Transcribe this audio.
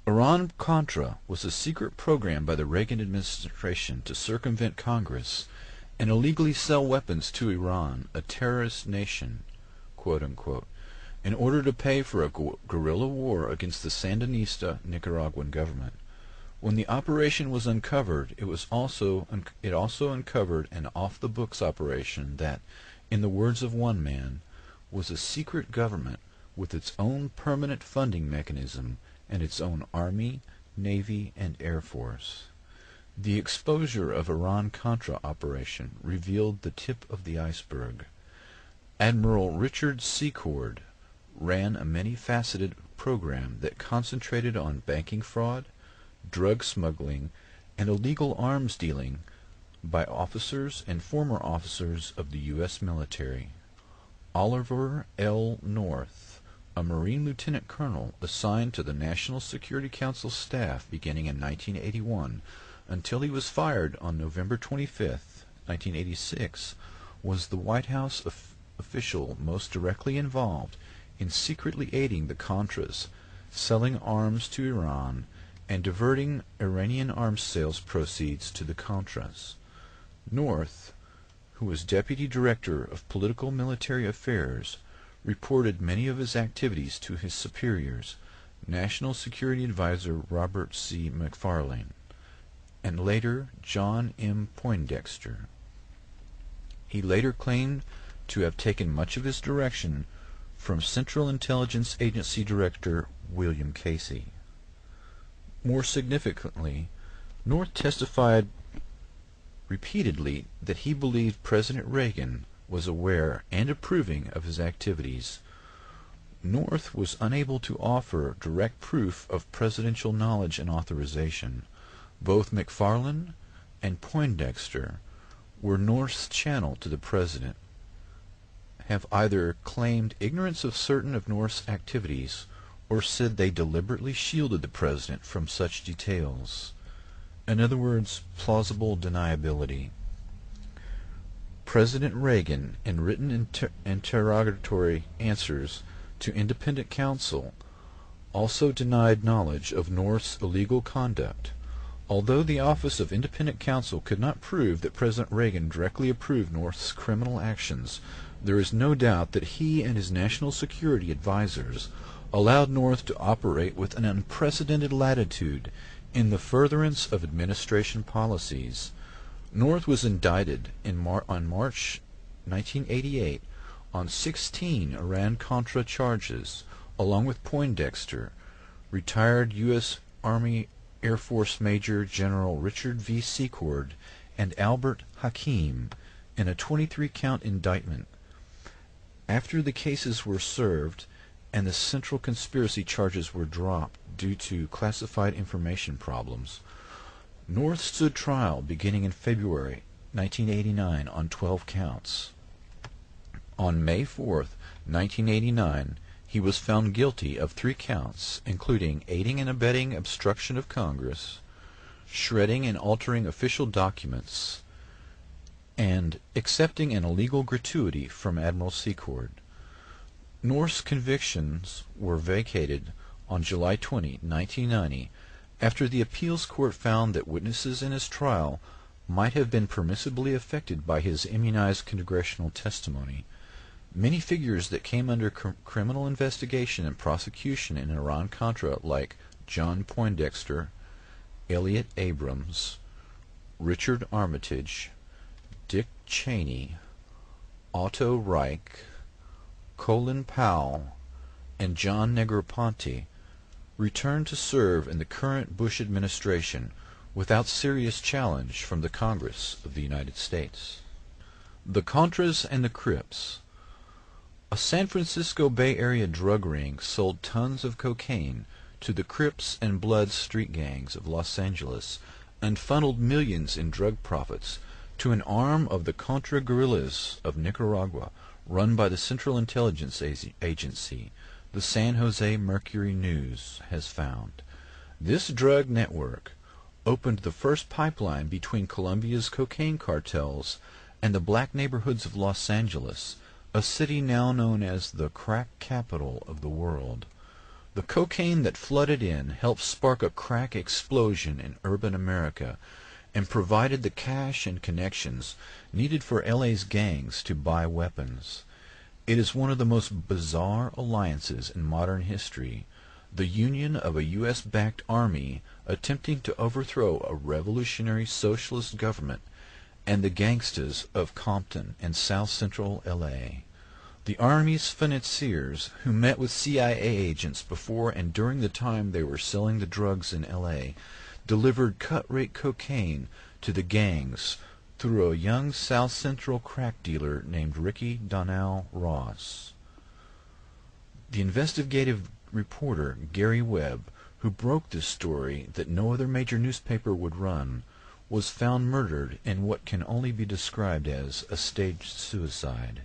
Iran-Contra was a secret program by the Reagan administration to circumvent Congress and illegally sell weapons to Iran, a terrorist nation, quote unquote, in order to pay for a guerrilla war against the Sandinista Nicaraguan government. When the operation was uncovered, it also uncovered an off-the-books operation that, in the words of one man, was a secret government with its own permanent funding mechanism and its own army, navy, and air force. The exposure of Iran-Contra operation revealed the tip of the iceberg. Admiral Richard Secord ran a many-faceted program that concentrated on banking fraud, drug smuggling, and illegal arms dealing by officers and former officers of the U.S. military. Oliver L. North, a Marine lieutenant colonel assigned to the National Security Council staff beginning in 1981 until he was fired on November 25, 1986, was the White House official most directly involved in secretly aiding the Contras, selling arms to Iran, and diverting Iranian arms sales proceeds to the Contras. North, who was Deputy Director of Political Military Affairs, reported many of his activities to his superiors, National Security Advisor Robert C. McFarlane, and later John M. Poindexter. He later claimed to have taken much of his direction from Central Intelligence Agency Director William Casey. More significantly, North testified repeatedly that he believed President Reagan was aware and approving of his activities. North was unable to offer direct proof of presidential knowledge and authorization. Both McFarlane and Poindexter were North's channel to the president, have either claimed ignorance of certain of North's activities or said they deliberately shielded the president from such details. In other words, plausible deniability. President Reagan, in written interrogatory answers to independent counsel, also denied knowledge of North's illegal conduct. Although the Office of Independent Counsel could not prove that President Reagan directly approved North's criminal actions, there is no doubt that he and his national security advisors allowed North to operate with an unprecedented latitude in the furtherance of administration policies. North was indicted on March 1988 on 16 Iran-Contra charges, along with Poindexter, retired U.S. Army Air Force Major General Richard V. Secord, and Albert Hakim, in a 23-count indictment. After the cases were served and the central conspiracy charges were dropped due to classified information problems, North stood trial beginning in February 1989 on 12 counts. On May 4, 1989, he was found guilty of 3 counts, including aiding and abetting obstruction of Congress, shredding and altering official documents, and accepting an illegal gratuity from Admiral Secord. North's convictions were vacated on July 20, 1990, after the appeals court found that witnesses in his trial might have been permissibly affected by his immunized congressional testimony. Many figures that came under criminal investigation and prosecution in Iran-Contra, like John Poindexter, Elliott Abrams, Richard Armitage, Dick Cheney, Otto Reich, Colin Powell, and John Negroponte, returned to serve in the current Bush administration without serious challenge from the Congress of the United States. The Contras and the Crips. A San Francisco Bay Area drug ring sold tons of cocaine to the Crips and Bloods street gangs of Los Angeles and funneled millions in drug profits to an arm of the Contra guerrillas of Nicaragua run by the Central Intelligence Agency, the San Jose Mercury News has found. This drug network opened the first pipeline between Colombia's cocaine cartels and the black neighborhoods of Los Angeles, a city now known as the crack capital of the world. The cocaine that flooded in helped spark a crack explosion in urban America and provided the cash and connections needed for LA's gangs to buy weapons. It is one of the most bizarre alliances in modern history, the union of a U.S.-backed army attempting to overthrow a revolutionary socialist government and the gangstas of Compton and South Central L.A. The Army's financiers, who met with CIA agents before and during the time they were selling the drugs in L.A., delivered cut-rate cocaine to the gangs through a young South Central crack dealer named Ricky Donnell Ross. The investigative reporter Gary Webb, who broke this story that no other major newspaper would run, was found murdered in what can only be described as a staged suicide.